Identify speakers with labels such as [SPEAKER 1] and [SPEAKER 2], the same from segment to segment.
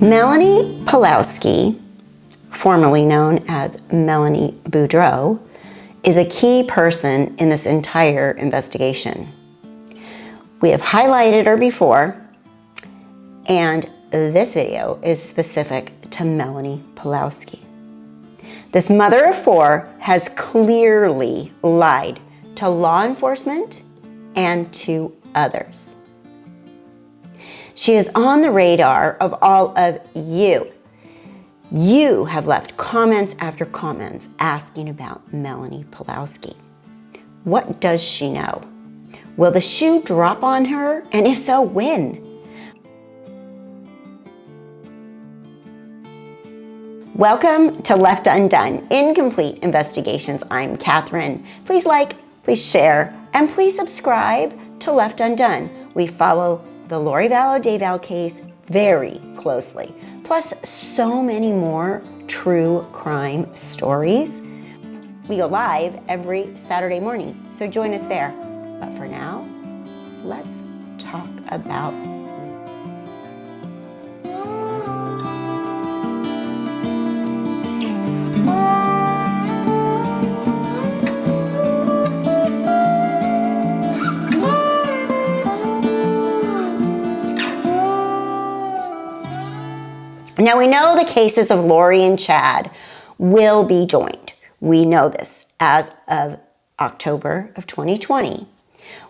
[SPEAKER 1] Melani Pawlowski, formerly known as Melani Boudreaux, is a key person in this entire investigation. We have highlighted her before, and this video is specific to Melani Pawlowski. This mother of four has clearly lied to law enforcement and to others. She is on the radar of all of you. You have left comments after comments asking about Melani Pawlowski. What does she know? Will the shoe drop on her? And if so, when? Welcome to Left Undone, Incomplete Investigations. I'm Kathryn. Please like, please share, and please subscribe to Left Undone. We follow the Lori Vallow Daybell case very closely, plus so many more true crime stories. We go live every Saturday morning, so join us there. But for now, let's talk about Now, we know the cases of Lori and Chad will be joined. We know this as of October of 2020.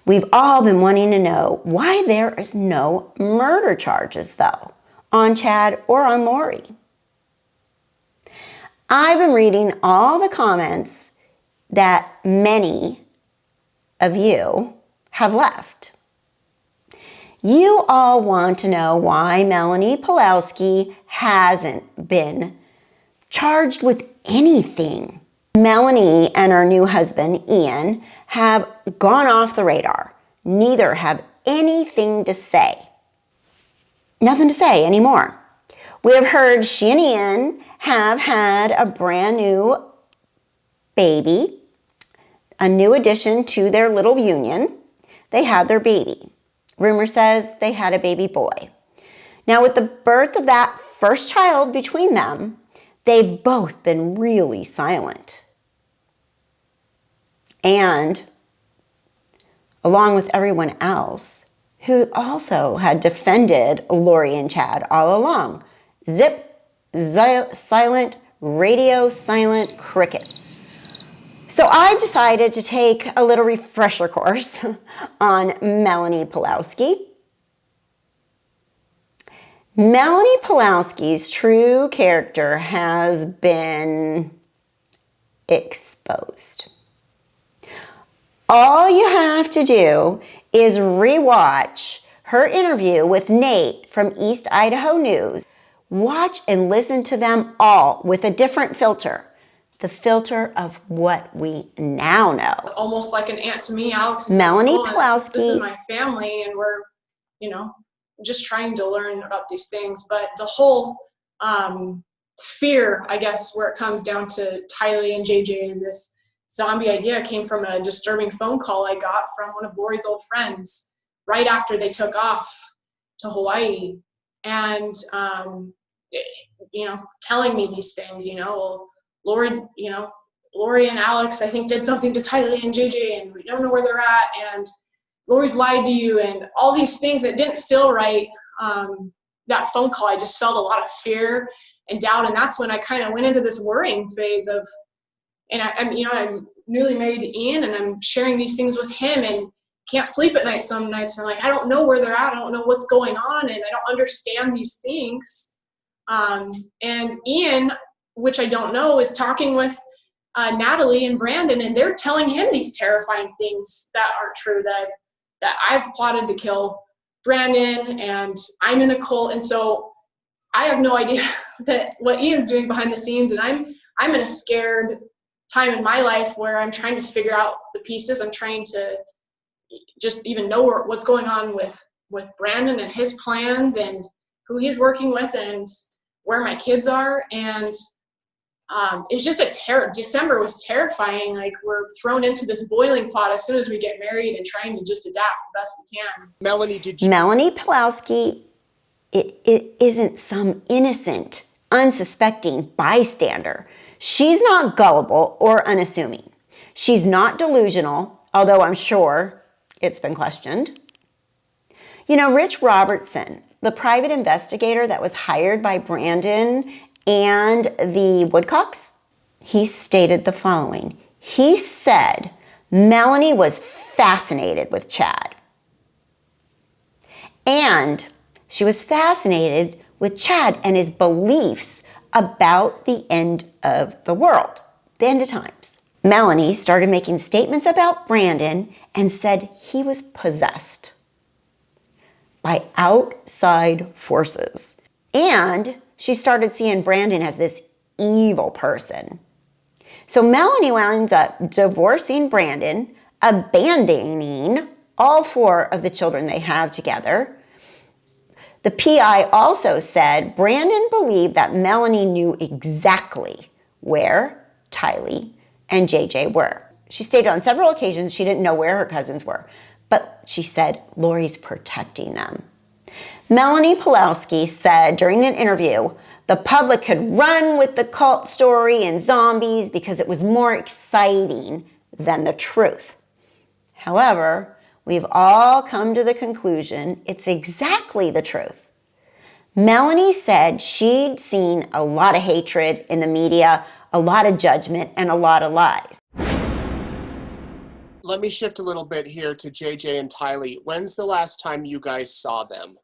[SPEAKER 1] We've all been wanting to know why there is no murder charges, though, on Chad or on Lori. I've been reading all the comments that many of you have left. You all want to know why Melani Pawlowski hasn't been charged with anything. Melanie and her new husband, Ian, have gone off the radar. Neither have anything to say. Nothing to say anymore. We have heard she and Ian have had a brand new baby, a new addition to their little union. They had their baby. Rumor says they had a baby boy. Now, with the birth of that first child between them, they've both been really silent. And along with everyone else who also had defended Lori and Chad all along. Silent, radio silent, crickets. So I've decided to take a little refresher course on Melani Pawlowski. Melani Pawlowski's true character has been exposed. All you have to do is rewatch her interview with Nate from East Idaho News. Watch and listen to them all with a different filter. The filter of what we now know.
[SPEAKER 2] Almost like an aunt to me, Alex.
[SPEAKER 1] Melani Pawlowski.
[SPEAKER 2] This is my family, and we're, just trying to learn about these things. But the whole fear, I guess, where it comes down to TYLEE and JJ and this zombie idea came from a disturbing phone call I got from one of Lori's old friends right after they took off to Hawaii, and telling me these things. Well, Lori and Alex, I think, did something to TYLEE and JJ, and we don't know where they're at, and Lori's lied to you, and all these things that didn't feel right. That phone call, I just felt a lot of fear and doubt, and that's when I kind of went into this worrying phase of, and I'm newly married to Ian, and I'm sharing these things with him, and can't sleep at night some nights, and I'm like, I don't know where they're at, I don't know what's going on, and I don't understand these things. And Ian, which I don't know, is talking with Natalie and Brandon, and they're telling him these terrifying things that aren't true, that I've plotted to kill Brandon, and I'm in a cult. And so I have no idea that what Ian's doing behind the scenes, and I'm in a scared time in my life where I'm trying to figure out the pieces. I'm trying to just even know what's going on with Brandon and his plans and who he's working with and where my kids are. And it's just December was terrifying. Like, we're thrown into this boiling pot as soon as we get married and trying to just adapt the best we can.
[SPEAKER 1] Melani Pawlowski it isn't some innocent, unsuspecting bystander. She's not gullible or unassuming. She's not delusional, although I'm sure it's been questioned. You know, Rich Robertson, the private investigator that was hired by Brandon and the Woodcocks, he stated the following. He said Melanie was fascinated with Chad. And she was fascinated with Chad and his beliefs about the end of the world, the end of times. Melanie started making statements about Brandon and said he was possessed by outside forces. And she started seeing Brandon as this evil person. So Melanie winds up divorcing Brandon, abandoning all 4 of the children they have together. The PI also said Brandon believed that Melanie knew exactly where TYLEE and JJ were. She stated on several occasions she didn't know where her cousins were, but she said Lori's protecting them. Melani Pawlowski said during an interview, the public could run with the cult story and zombies because it was more exciting than the truth. However, we've all come to the conclusion it's exactly the truth. Melanie said she'd seen a lot of hatred in the media, a lot of judgment, and a lot of lies.
[SPEAKER 3] Let me shift a little bit here to JJ and TYLEE. When's the last time you guys saw them?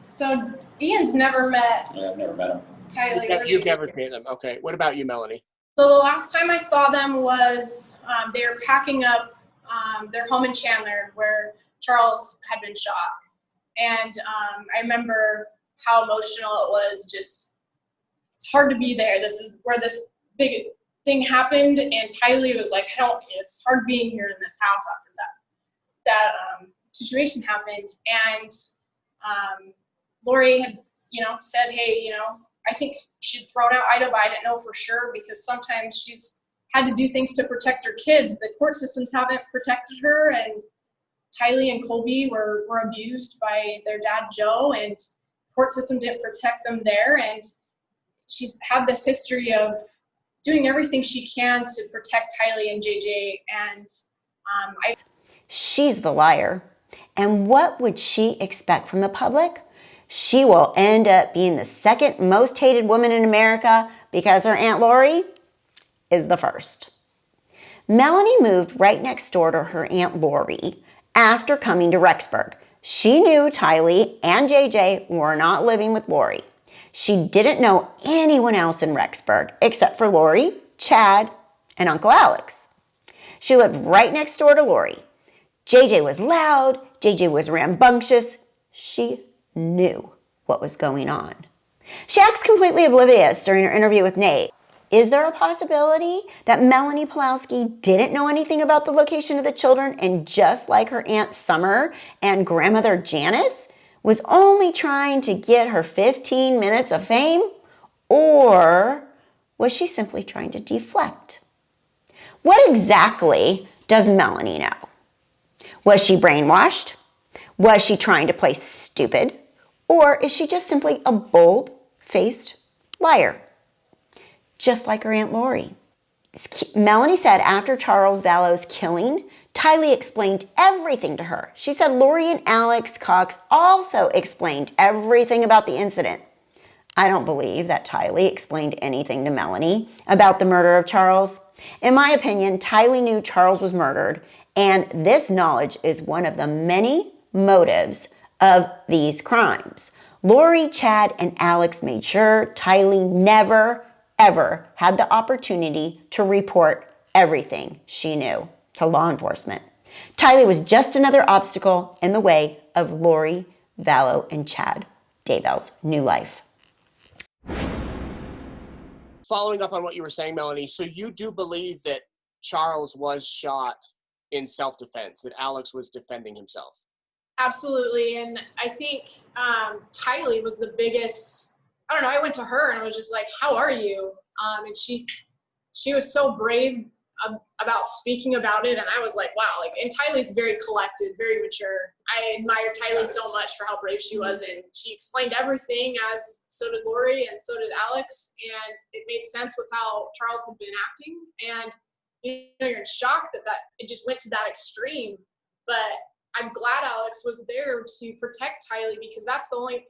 [SPEAKER 2] So Ian's never met
[SPEAKER 4] Yeah, I've never met him.
[SPEAKER 2] TYLEE.
[SPEAKER 3] You've never seen them. Okay. What about you, Melanie?
[SPEAKER 2] So the last time I saw them was they were packing up their home in Chandler where Charles had been shot. And I remember how emotional it was. Just, it's hard to be there. This is where this big thing happened. And TYLEE was like, it's hard being here in this house after that situation happened. And Lori had, said, hey, I think she'd thrown out Ida, but I didn't know for sure because sometimes she's had to do things to protect her kids. The court systems haven't protected her, and TYLEE and Colby were abused by their dad, Joe, and the court system didn't protect them there. And she's had this history of doing everything she can to protect TYLEE and JJ. And
[SPEAKER 1] She's the liar. And what would she expect from the public? She will end up being the second most hated woman in America because her Aunt Lori is the first. Melanie moved right next door to her Aunt Lori after coming to Rexburg. She knew TYLEE and JJ were not living with Lori. She didn't know anyone else in Rexburg except for Lori, Chad, and Uncle Alex. She lived right next door to Lori. JJ was loud. JJ was rambunctious. She knew what was going on. She acts completely oblivious during her interview with Nate. Is there a possibility that Melani Pawlowski didn't know anything about the location of the children and just like her Aunt Summer and grandmother Janice was only trying to get her 15 minutes of fame? Or was she simply trying to deflect? What exactly does Melanie know? Was she brainwashed? Was she trying to play stupid? Or is she just simply a bold-faced liar? Just like her Aunt Lori. Melanie said after Charles Vallow's killing, TYLEE explained everything to her. She said Lori and Alex Cox also explained everything about the incident. I don't believe that TYLEE explained anything to Melanie about the murder of Charles. In my opinion, TYLEE knew Charles was murdered, and this knowledge is one of the many motives of these crimes. Lori, Chad, and Alex made sure TYLEE never, ever had the opportunity to report everything she knew to law enforcement. TYLEE was just another obstacle in the way of Lori Vallow and Chad Daybell's new life.
[SPEAKER 3] Following up on what you were saying, Melanie, so you do believe that Charles was shot in self-defense, that Alex was defending himself?
[SPEAKER 2] Absolutely. And I think TYLEE was the biggest, I don't know, I went to her and I was just like, how are you? And she was so brave about speaking about it, and I was like, wow, like, and TYLEE's very collected, very mature. I admire TYLEE so much for how brave she was, and she explained everything, as so did Lori and so did Alex, and it made sense with how Charles had been acting. And you're in shock that it just went to that extreme. But I'm glad Alex was there to protect TYLEE, because that's the only,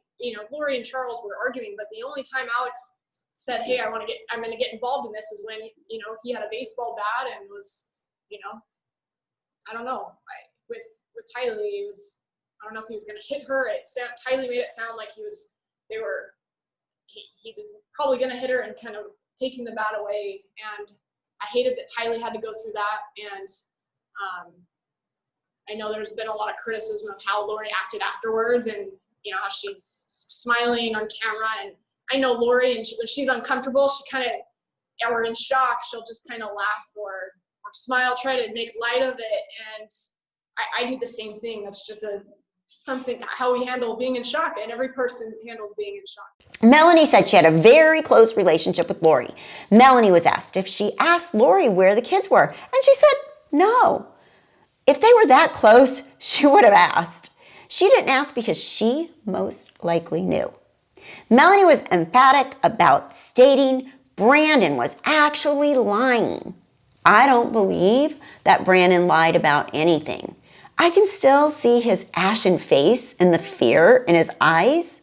[SPEAKER 2] Lori and Charles were arguing, but the only time Alex said, hey, I'm going to get involved in this is when, he had a baseball bat and was, I don't know, with TYLEE, I don't know if he was going to hit her. TYLEE made it sound like he was probably going to hit her and kind of taking the bat away. And I hated that TYLEE had to go through that. And I know there's been a lot of criticism of how Lori acted afterwards, and how she's smiling on camera. And I know Lori, and when she's uncomfortable, she kind of, or in shock, she'll just kind of laugh or smile, try to make light of it. And I do the same thing. That's just something, how we handle being in shock, and every person handles being in shock.
[SPEAKER 1] Melanie said she had a very close relationship with Lori. Melanie was asked if she asked Lori where the kids were, and she said no. If they were that close, she would have asked. She didn't ask because she most likely knew. Melanie was emphatic about stating Brandon was actually lying. I don't believe that Brandon lied about anything. I can still see his ashen face and the fear in his eyes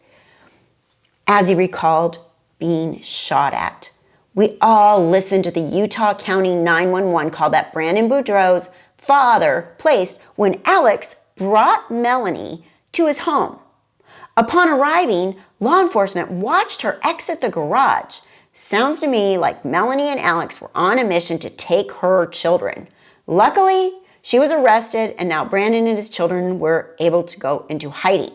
[SPEAKER 1] as he recalled being shot at. We all listened to the Utah County 911 call that Brandon Boudreaux's father placed when Alex brought Melanie to his home. Upon arriving, law enforcement watched her exit the garage. Sounds to me like Melanie and Alex were on a mission to take her children. Luckily, she was arrested, and now Brandon and his children were able to go into hiding.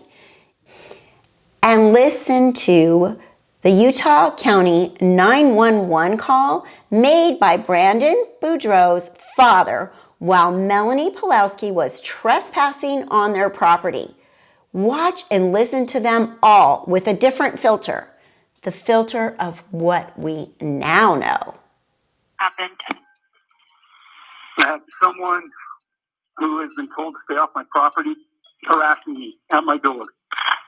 [SPEAKER 1] And listen to the Utah County 911 call made by Brandon Boudreaux's father while Melani Pawlowski was trespassing on their property. Watch and listen to them all with a different filter. The filter of what we now know.
[SPEAKER 4] Happened. I have someone who has been told to stay off my property harassing me at my door.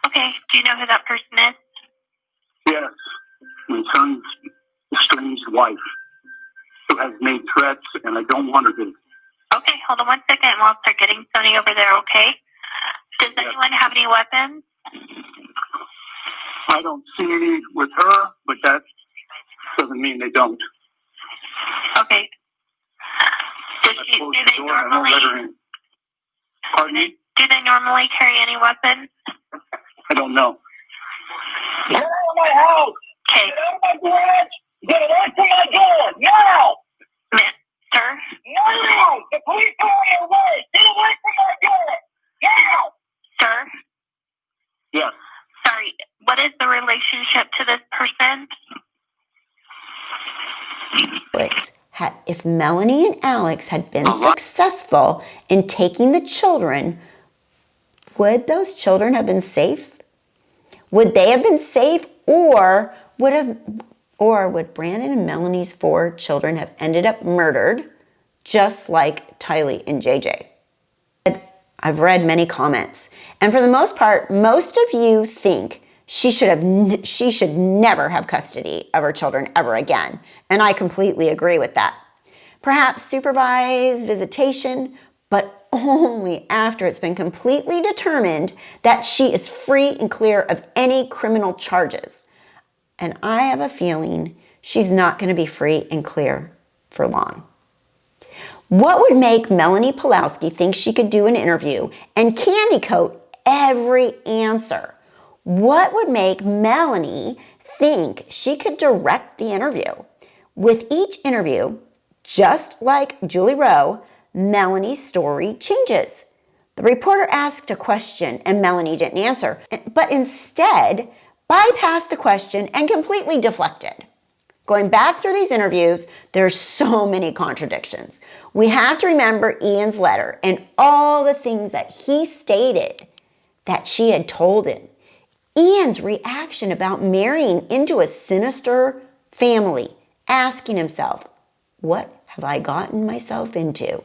[SPEAKER 5] Okay. Do you know who that person is?
[SPEAKER 4] Yes. My son's estranged wife, who has made threats, and I don't want her to.
[SPEAKER 5] Okay, hold on one second and we'll start getting Sony over there, okay? Does anyone have any weapons?
[SPEAKER 4] I don't see any with her, but that doesn't mean they don't.
[SPEAKER 5] Okay. Do they normally?
[SPEAKER 4] Pardon me?
[SPEAKER 5] Do they normally carry any weapons?
[SPEAKER 4] I don't know.
[SPEAKER 6] Get out of my house!
[SPEAKER 5] Okay.
[SPEAKER 6] Get out of my garage! Get away from my door! Now!
[SPEAKER 5] Sir?
[SPEAKER 6] No! The police are on your way! Get away from my door! Now!
[SPEAKER 5] Sir?
[SPEAKER 4] Yes.
[SPEAKER 5] Sorry, what is the relationship to this person?
[SPEAKER 1] If Melanie and Alex had been successful in taking the children, would those children have been safe? Would they have been safe, or would Brandon and Melanie's 4 children have ended up murdered, just like TYLEE and JJ? I've read many comments, and for the most part, most of you think she should never have custody of her children ever again, and I completely agree with that. Perhaps supervised visitation, but only after it's been completely determined that she is free and clear of any criminal charges. And I have a feeling she's not going to be free and clear for long. What would make Melani Pawlowski think she could do an interview and candy coat every answer? What would make Melanie think she could direct the interview? With each interview, just like Julie Rowe, Melanie's story changes. The reporter asked a question and Melanie didn't answer, but instead bypassed the question and completely deflected. Going back through these interviews, there's so many contradictions. We have to remember Ian's letter and all the things that he stated that she had told him. Ian's reaction about marrying into a sinister family, asking himself, what have I gotten myself into?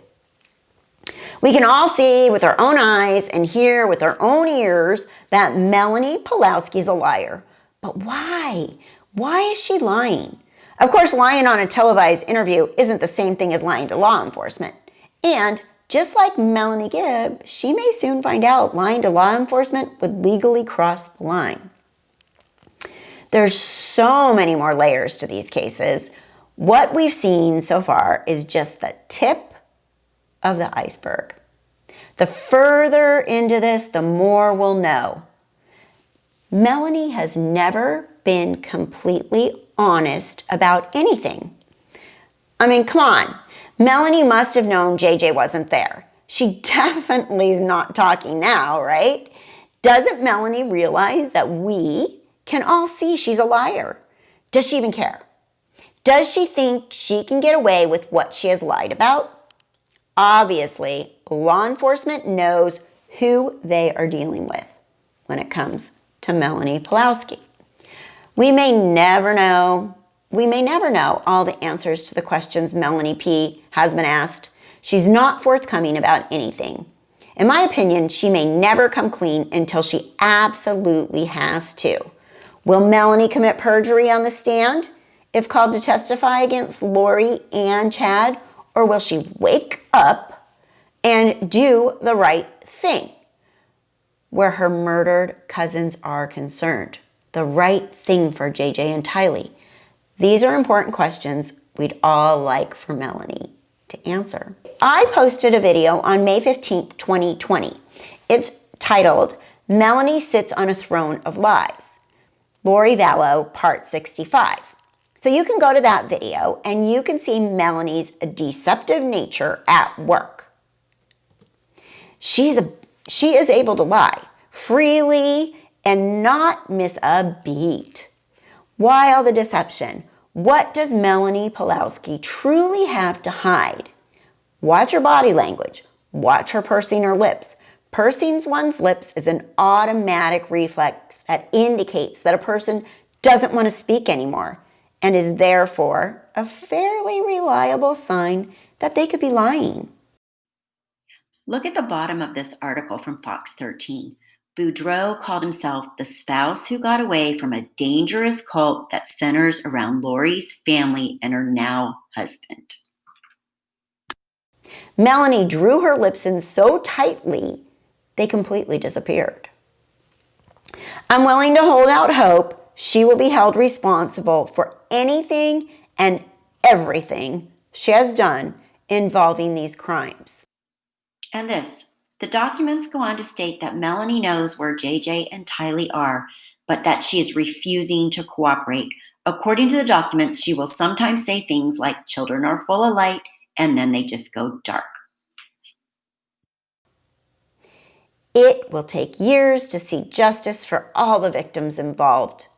[SPEAKER 1] We can all see with our own eyes and hear with our own ears that Melani Pawlowski is a liar. But why? Why is she lying? Of course, lying on a televised interview isn't the same thing as lying to law enforcement. And just like Melanie Gibb, she may soon find out lying to law enforcement would legally cross the line. There's so many more layers to these cases. What we've seen so far is just the tip of the iceberg. The further into this, the more we'll know. Melanie has never been completely honest about anything. I mean, come on. Melanie must have known JJ wasn't there. She definitely is not talking now, right? Doesn't Melanie realize that we can all see she's a liar? Does she even care? Does she think she can get away with what she has lied about? Obviously, law enforcement knows who they are dealing with when it comes to Melani Pawlowski. We may never know all the answers to the questions Melanie P. has been asked. She's not forthcoming about anything. In my opinion, she may never come clean until she absolutely has to. Will Melanie commit perjury on the stand if called to testify against Lori and Chad, or will she wake up and do the right thing where her murdered cousins are concerned? The right thing for JJ and TYLEE. These are important questions we'd all like for Melanie to answer. I posted a video on May 15th, 2020. It's titled, Melanie Sits on a Throne of Lies, Lori Vallow, Part 65. So you can go to that video and you can see Melanie's deceptive nature at work. She is able to lie freely and not miss a beat. Why all the deception? What does Melani Pawlowski truly have to hide? Watch her body language. Watch her pursing her lips. Pursing one's lips is an automatic reflex that indicates that a person doesn't want to speak anymore and is therefore a fairly reliable sign that they could be lying.
[SPEAKER 7] Look at the bottom of this article from Fox 13. Boudreaux called himself the spouse who got away from a dangerous cult that centers around Lori's family and her now husband.
[SPEAKER 1] Melanie drew her lips in so tightly, they completely disappeared. I'm willing to hold out hope she will be held responsible for anything and everything she has done involving these crimes.
[SPEAKER 7] And this. The documents go on to state that Melanie knows where JJ and TYLEE are, but that she is refusing to cooperate. According to the documents, she will sometimes say things like children are full of light, and then they just go dark.
[SPEAKER 1] It will take years to see justice for all the victims involved.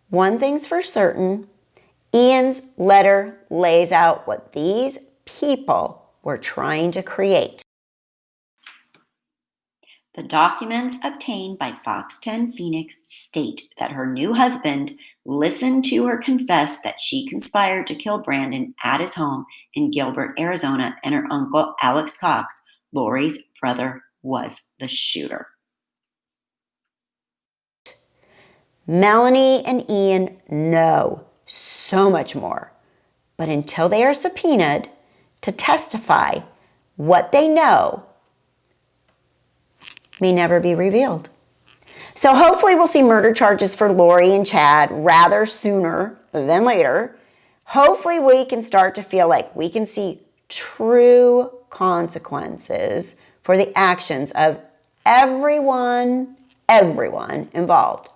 [SPEAKER 1] One thing's for certain, Ian's letter lays out what these people were trying to create.
[SPEAKER 7] The documents obtained by Fox 10 Phoenix state that her new husband listened to her confess that she conspired to kill Brandon at his home in Gilbert, Arizona, and her uncle, Alex Cox, Lori's brother, was the shooter.
[SPEAKER 1] Melanie and Ian know so much more, but until they are subpoenaed to testify, what they know may never be revealed. So hopefully we'll see murder charges for Lori and Chad rather sooner than later. Hopefully we can start to feel like we can see true consequences for the actions of everyone involved.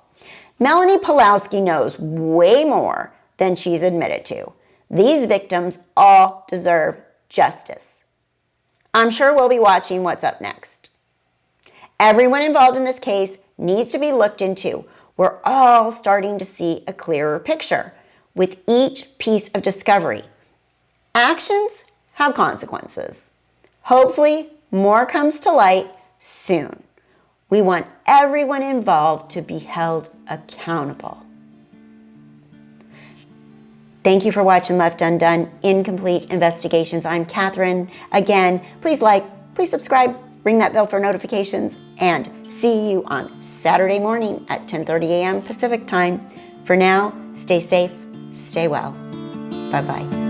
[SPEAKER 1] Melani Pawlowski knows way more than she's admitted to. These victims all deserve justice. I'm sure we'll be watching what's up next. Everyone involved in this case needs to be looked into. We're all starting to see a clearer picture with each piece of discovery. Actions have consequences. Hopefully, more comes to light soon. We want everyone involved to be held accountable. Thank you for watching Left Undone, Incomplete Investigations. I'm Kathryn. Again, please like, please subscribe, ring that bell for notifications, and see you on Saturday morning at 10:30 a.m. Pacific time. For now, stay safe, stay well. Bye-bye.